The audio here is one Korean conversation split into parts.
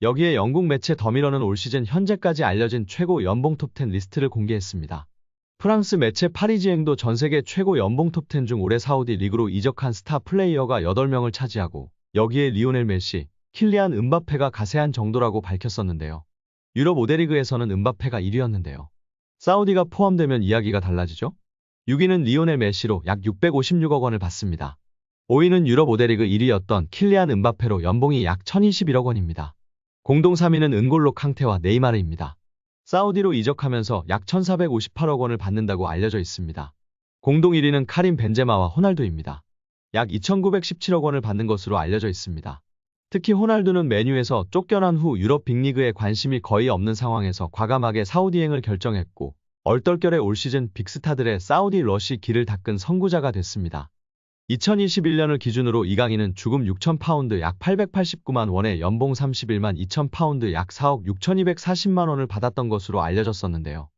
여기에 영국 매체 더미러는 올 시즌 현재까지 알려진 최고 연봉 톱10 리스트를 공개했습니다. 프랑스 매체 파리지앵도 전세계 최고 연봉 톱10 중 올해 사우디 리그로 이적한 스타 플레이어가 8명을 차지하고 여기에 리오넬 메시, 킬리안 음바페가 가세한 정도라고 밝혔었는데요. 유럽 5대 리그에서는 음바페가 1위였는데요. 사우디가 포함되면 이야기가 달라지죠? 6위는 리오넬 메시로 약 656억 원을 받습니다. 5위는 유럽 5대 리그 1위였던 킬리안 음바페로 연봉이 약 1021억 원입니다. 공동 3위는 은골로 캉테와 네이마르입니다. 사우디로 이적하면서 약 1458억 원을 받는다고 알려져 있습니다. 공동 1위는 카림 벤제마와 호날두입니다. 약 2917억 원을 받는 것으로 알려져 있습니다. 특히 호날두는 맨유에서 쫓겨난 후 유럽 빅리그에 관심이 거의 없는 상황에서 과감하게 사우디행을 결정했고 얼떨결에 올 시즌 빅스타들의 사우디 러쉬 길을 닦은 선구자가 됐습니다. 2021년을 기준으로 이강인은 주금 6,000파운드 약 889만 원에 연봉 31만 2,000파운드 약 4억 6,240만 원을 받았던 것으로 알려졌었는데요.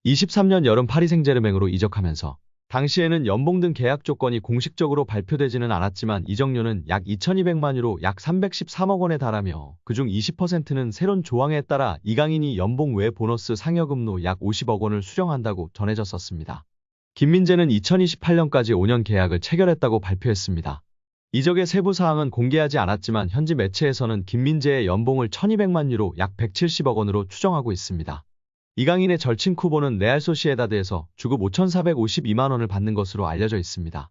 23년 여름 파리 생제르맹으로 이적하면서 당시에는 연봉 등 계약 조건이 공식적으로 발표되지는 않았지만 이적료는 약 2,200만 유로 약 313억 원에 달하며 그중 20%는 새로운 조항에 따라 이강인이 연봉 외 보너스 상여금로 약 50억 원을 수령한다고 전해졌었습니다. 김민재는 2028년까지 5년 계약을 체결했다고 발표했습니다. 이적의 세부 사항은 공개하지 않았지만 현지 매체에서는 김민재의 연봉을 1,200만 유로 약 170억 원으로 추정하고 있습니다. 이강인의 절친 쿠보는 레알 소시에다드에서 주급 5,452만 원을 받는 것으로 알려져 있습니다.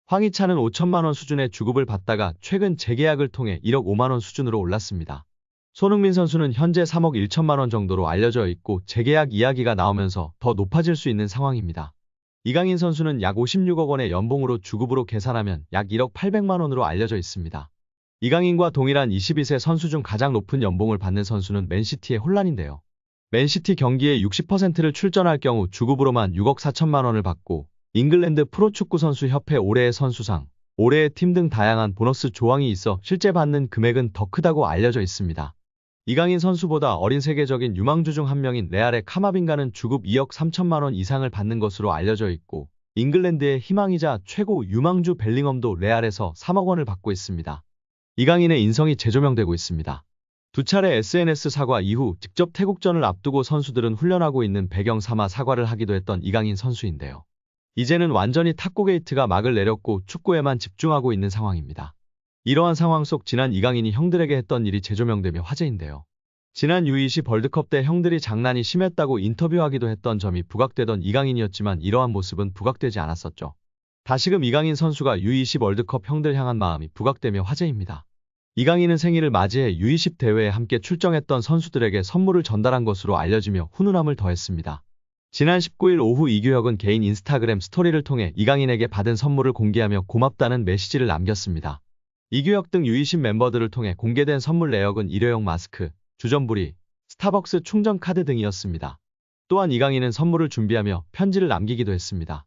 황희찬은 5천만 원 수준의 주급을 받다가 최근 재계약을 통해 1억 5만 원 수준으로 올랐습니다. 손흥민 선수는 현재 3억 1천만 원 정도로 알려져 있고 재계약 이야기가 나오면서 더 높아질 수 있는 상황입니다. 이강인 선수는 약 56억 원의 연봉으로 주급으로 계산하면 약 1억 800만 원으로 알려져 있습니다. 이강인과 동일한 22세 선수 중 가장 높은 연봉을 받는 선수는 맨시티의 혼란인데요. 맨시티 경기에 60%를 출전할 경우 주급으로만 6억 4천만 원을 받고 잉글랜드 프로축구 선수 협회 올해의 선수상, 올해의 팀 등 다양한 보너스 조항이 있어 실제 받는 금액은 더 크다고 알려져 있습니다. 이강인 선수보다 어린 세계적인 유망주 중 한 명인 레알의 카마빈가는 주급 2억 3천만 원 이상을 받는 것으로 알려져 있고 잉글랜드의 희망이자 최고 유망주 벨링엄도 레알에서 3억 원을 받고 있습니다. 이강인의 인성이 재조명되고 있습니다. 두 차례 SNS 사과 이후 직접 태국전을 앞두고 선수들은 훈련하고 있는 배경 삼아 사과를 하기도 했던 이강인 선수인데요. 이제는 완전히 탁구 게이트가 막을 내렸고 축구에만 집중하고 있는 상황입니다. 이러한 상황 속 지난 이강인이 형들에게 했던 일이 재조명되며 화제인데요. 지난 U20 벌드컵 때 형들이 장난이 심했다고 인터뷰하기도 했던 점이 부각되던 이강인이었지만 이러한 모습은 부각되지 않았었죠. 다시금 이강인 선수가 U20 월드컵 형들 향한 마음이 부각되며 화제입니다. 이강인은 생일을 맞이해 U20 대회에 함께 출정했던 선수들에게 선물을 전달한 것으로 알려지며 훈훈함을 더했습니다. 지난 19일 오후 이규혁은 개인 인스타그램 스토리를 통해 이강인에게 받은 선물을 공개하며 고맙다는 메시지를 남겼습니다. 이규혁 등 U20 멤버들을 통해 공개된 선물 내역은 일회용 마스크, 주전부리, 스타벅스 충전 카드 등이었습니다. 또한 이강인은 선물을 준비하며 편지를 남기기도 했습니다.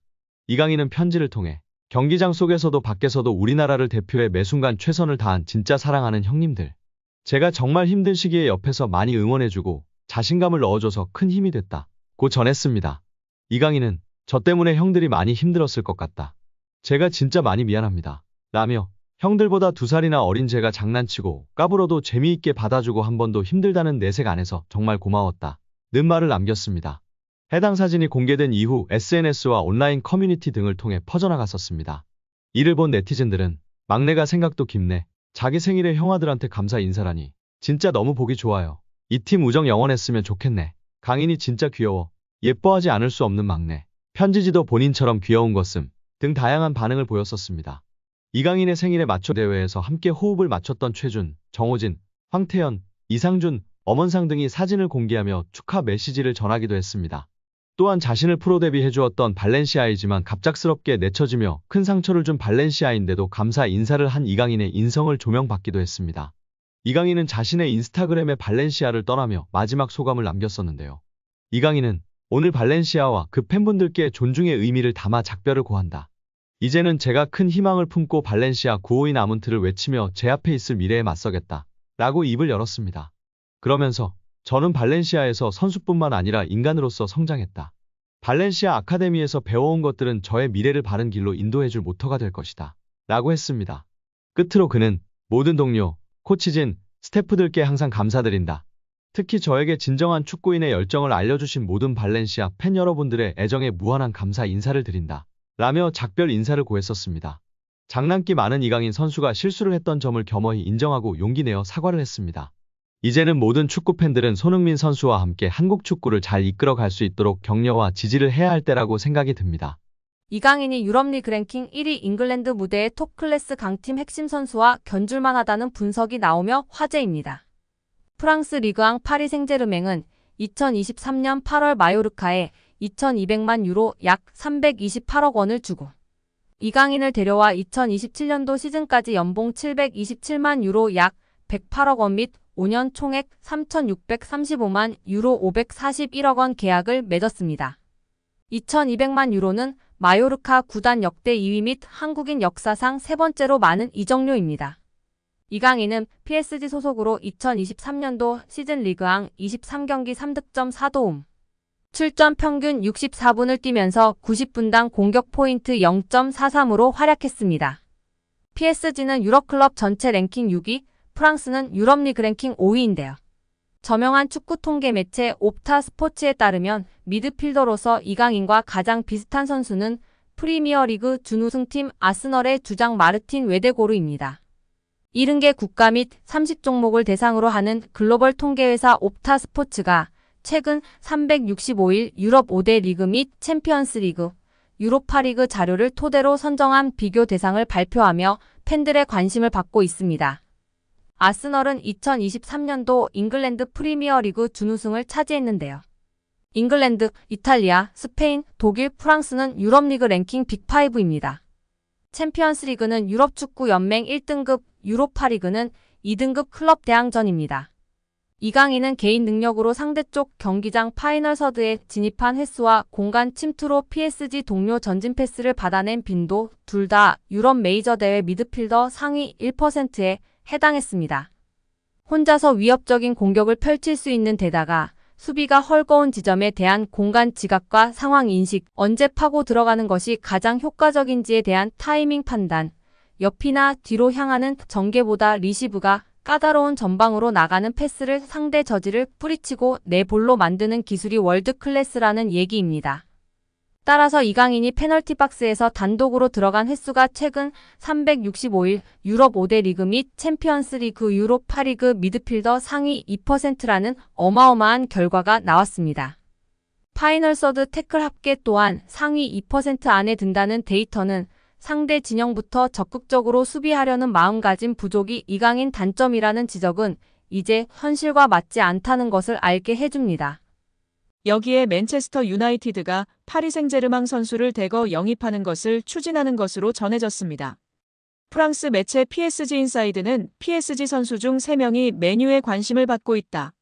이강인은 편지를 통해 경기장 속에서도 밖에서도 우리나라를 대표해 매순간 최선을 다한 진짜 사랑하는 형님들. 제가 정말 힘든 시기에 옆에서 많이 응원해주고 자신감을 넣어줘서 큰 힘이 됐다. 고 전했습니다. 이강인은 저 때문에 형들이 많이 힘들었을 것 같다. 제가 진짜 많이 미안합니다. 라며 형들보다 2살이나 어린 제가 장난치고 까불어도 재미있게 받아주고 한 번도 힘들다는 내색 안 해서 정말 고마웠다. 는 말을 남겼습니다. 해당 사진이 공개된 이후 SNS와 온라인 커뮤니티 등을 통해 퍼져나갔었습니다. 이를 본 네티즌들은 막내가 생각도 깊네. 자기 생일에 형아들한테 감사 인사라니. 진짜 너무 보기 좋아요. 이 팀 우정 영원했으면 좋겠네. 강인이 진짜 귀여워. 예뻐하지 않을 수 없는 막내. 편지지도 본인처럼 귀여운 것음. 등 다양한 반응을 보였었습니다. 이강인의 생일에 맞춰 대회에서 함께 호흡을 맞췄던 최준, 정호진, 황태현, 이상준, 엄원상 등이 사진을 공개하며 축하 메시지를 전하기도 했습니다. 또한 자신을 프로 데뷔해주었던 발렌시아이지만 갑작스럽게 내쳐지며 큰 상처를 준 발렌시아인데도 감사 인사를 한 이강인의 인성을 조명받기도 했습니다. 이강인은 자신의 인스타그램에 발렌시아를 떠나며 마지막 소감을 남겼었는데요. 이강인은 오늘 발렌시아와 그 팬분들께 존중의 의미를 담아 작별을 고한다. 이제는 제가 큰 희망을 품고 발렌시아 952 아문트를 외치며 제 앞에 있을 미래에 맞서겠다. 라고 입을 열었습니다. 그러면서 저는 발렌시아에서 선수뿐만 아니라 인간으로서 성장했다. 발렌시아 아카데미에서 배워온 것들은 저의 미래를 바른 길로 인도해줄 모터가 될 것이다. 라고 했습니다. 끝으로 그는 모든 동료, 코치진, 스태프들께 항상 감사드린다. 특히 저에게 진정한 축구인의 열정을 알려주신 모든 발렌시아 팬 여러분들의 애정에 무한한 감사 인사를 드린다. 라며 작별 인사를 고했었습니다. 장난기 많은 이강인 선수가 실수를 했던 점을 겸허히 인정하고 용기 내어 사과를 했습니다. 이제는 모든 축구 팬들은 손흥민 선수와 함께 한국 축구를 잘 이끌어 갈 수 있도록 격려와 지지를 해야 할 때라고 생각이 듭니다. 이강인이 유럽리그 랭킹 1위 잉글랜드 무대의 톱클래스 강팀 핵심 선수와 견줄만 하다는 분석이 나오며 화제입니다. 프랑스 리그앙 파리 생제르맹은 2023년 8월 마요르카에 2,200만 유로 약 328억 원을 주고 이강인을 데려와 2027년도 시즌까지 연봉 727만 유로 약 108억 원 및 5년 총액 3,635만 유로 541억 원 계약을 맺었습니다. 2,200만 유로는 마요르카 구단 역대 2위 및 한국인 역사상 세 번째로 많은 이적료입니다. 이강인은 PSG 소속으로 2023년도 시즌 리그앙 23경기 3득점 4도움, 출전 평균 64분을 뛰면서 90분당 공격 포인트 0.43으로 활약했습니다. PSG는 유럽 클럽 전체 랭킹 6위, 프랑스는 유럽리그 랭킹 5위인데요. 저명한 축구 통계 매체 옵타 스포츠에 따르면 미드필더로서 이강인과 가장 비슷한 선수는 프리미어리그 준우승팀 아스널의 주장 마르틴 웨데고르입니다. 70개 국가 및 30종목을 대상으로 하는 글로벌 통계회사 옵타 스포츠가 최근 365일 유럽 5대 리그 및 챔피언스 리그, 유로파리그 자료를 토대로 선정한 비교 대상을 발표하며 팬들의 관심을 받고 있습니다. 아스널은 2023년도 잉글랜드 프리미어리그 준우승을 차지했는데요. 잉글랜드, 이탈리아, 스페인, 독일, 프랑스는 유럽리그 랭킹 빅5입니다. 챔피언스리그는 유럽축구연맹 1등급, 유로파리그는 2등급 클럽 대항전입니다. 이강인은 개인 능력으로 상대쪽 경기장 파이널 서드에 진입한 횟수와 공간 침투로 PSG 동료 전진 패스를 받아낸 빈도 둘 다 유럽 메이저 대회 미드필더 상위 1%에 해당했습니다. 혼자서 위협적인 공격을 펼칠 수 있는 데다가 수비가 헐거운 지점에 대한 공간 지각과 상황 인식, 언제 파고 들어가는 것이 가장 효과적인지에 대한 타이밍 판단, 옆이나 뒤로 향하는 전개보다 리시브가 까다로운 전방으로 나가는 패스를 상대 저지를 뿌리치고 내 볼로 만드는 기술이 월드 클래스라는 얘기입니다. 따라서 이강인이 페널티 박스에서 단독으로 들어간 횟수가 최근 365일 유럽 5대 리그 및 챔피언스 리그 유로파리그 미드필더 상위 2%라는 어마어마한 결과가 나왔습니다. 파이널 서드 태클 합계 또한 상위 2% 안에 든다는 데이터는 상대 진영부터 적극적으로 수비하려는 마음가짐 부족이 이강인 단점이라는 지적은 이제 현실과 맞지 않다는 것을 알게 해줍니다. 여기에 맨체스터 유나이티드가 파리 생제르맹 선수를 대거 영입하는 것을 추진하는 것으로 전해졌습니다. 프랑스 매체 PSG 인사이드는 PSG 선수 중 3명이 맨유에 관심을 받고 있다.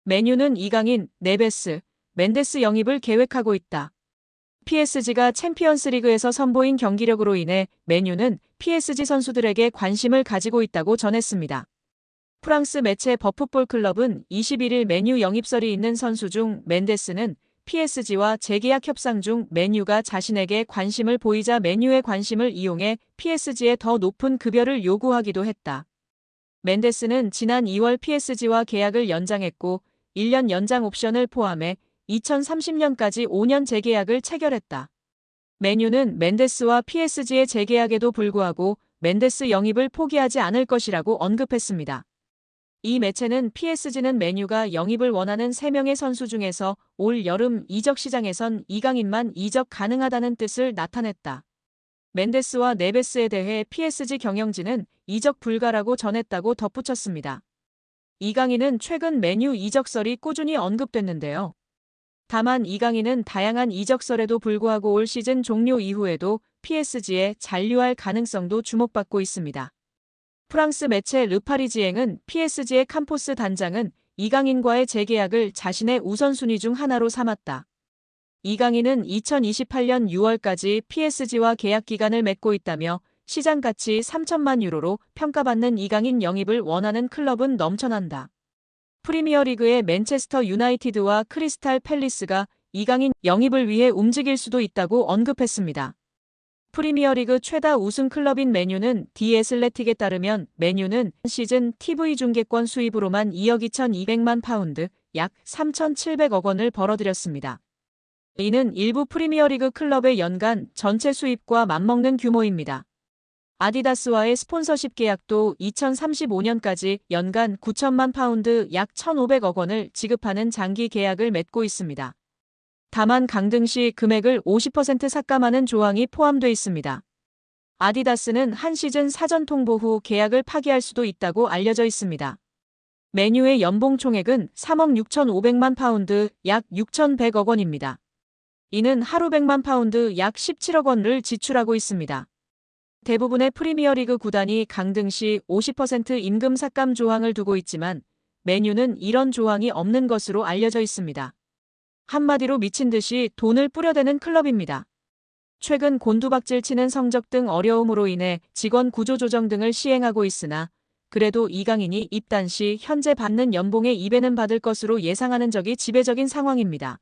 맨유는 이강인, 네베스, 멘데스 영입을 계획하고 있다. PSG가 챔피언스리그에서 선보인 경기력으로 인해 맨유는 PSG 선수들에게 관심을 가지고 있다고 전했습니다. 프랑스 매체 버풋볼 클럽은 21일 맨유 영입설이 있는 선수 중 멘데스는 PSG와 재계약 협상 중 맨유가 자신에게 관심을 보이자 맨유의 관심을 이용해 PSG에 더 높은 급여를 요구하기도 했다. 멘데스는 지난 2월 PSG와 계약을 연장했고 1년 연장 옵션을 포함해 2030년까지 5년 재계약을 체결했다. 맨유는 멘데스와 PSG의 재계약에도 불구하고 멘데스 영입을 포기하지 않을 것이라고 언급했습니다. 이 매체는 PSG는 맨유가 영입을 원하는 3명의 선수 중에서 올 여름 이적 시장에선 이강인만 이적 가능하다는 뜻을 나타냈다. 멘데스와 네베스에 대해 PSG 경영진은 이적 불가라고 전했다고 덧붙였습니다. 이강인은 최근 맨유 이적설이 꾸준히 언급됐는데요. 다만 이강인은 다양한 이적설에도 불구하고 올 시즌 종료 이후에도 PSG에 잔류할 가능성도 주목받고 있습니다. 프랑스 매체 르파리지앵은 PSG의 캄포스 단장은 이강인과의 재계약을 자신의 우선순위 중 하나로 삼았다. 이강인은 2028년 6월까지 PSG와 계약 기간을 맺고 있다며 시장 가치 3천만 유로로 평가받는 이강인 영입을 원하는 클럽은 넘쳐난다. 프리미어리그의 맨체스터 유나이티드와 크리스탈 팰리스가 이강인 영입을 위해 움직일 수도 있다고 언급했습니다. 프리미어리그 최다 우승 클럽인 맨유는 디 애슬레틱에 따르면 맨유는 시즌 TV 중계권 수입으로만 2억 2,200만 파운드, 약 3,700억 원을 벌어들였습니다. 이는 일부 프리미어리그 클럽의 연간 전체 수입과 맞먹는 규모입니다. 아디다스와의 스폰서십 계약도 2035년까지 연간 9천만 파운드 약 1,500억 원을 지급하는 장기 계약을 맺고 있습니다. 다만 강등 시 금액을 50% 삭감하는 조항이 포함돼 있습니다. 아디다스는 한 시즌 사전 통보 후 계약을 파기할 수도 있다고 알려져 있습니다. 맨유의 연봉 총액은 3억 6,500만 파운드 약 6,100억 원입니다. 이는 하루 100만 파운드 약 17억 원을 지출하고 있습니다. 대부분의 프리미어리그 구단이 강등 시 50% 임금 삭감 조항을 두고 있지만 맨유는 이런 조항이 없는 것으로 알려져 있습니다. 한마디로 미친 듯이 돈을 뿌려대는 클럽입니다. 최근 곤두박질 치는 성적 등 어려움으로 인해 직원 구조 조정 등을 시행하고 있으나 그래도 이강인이 입단 시 현재 받는 연봉의 2배는 받을 것으로 예상하는 적이 지배적인 상황입니다.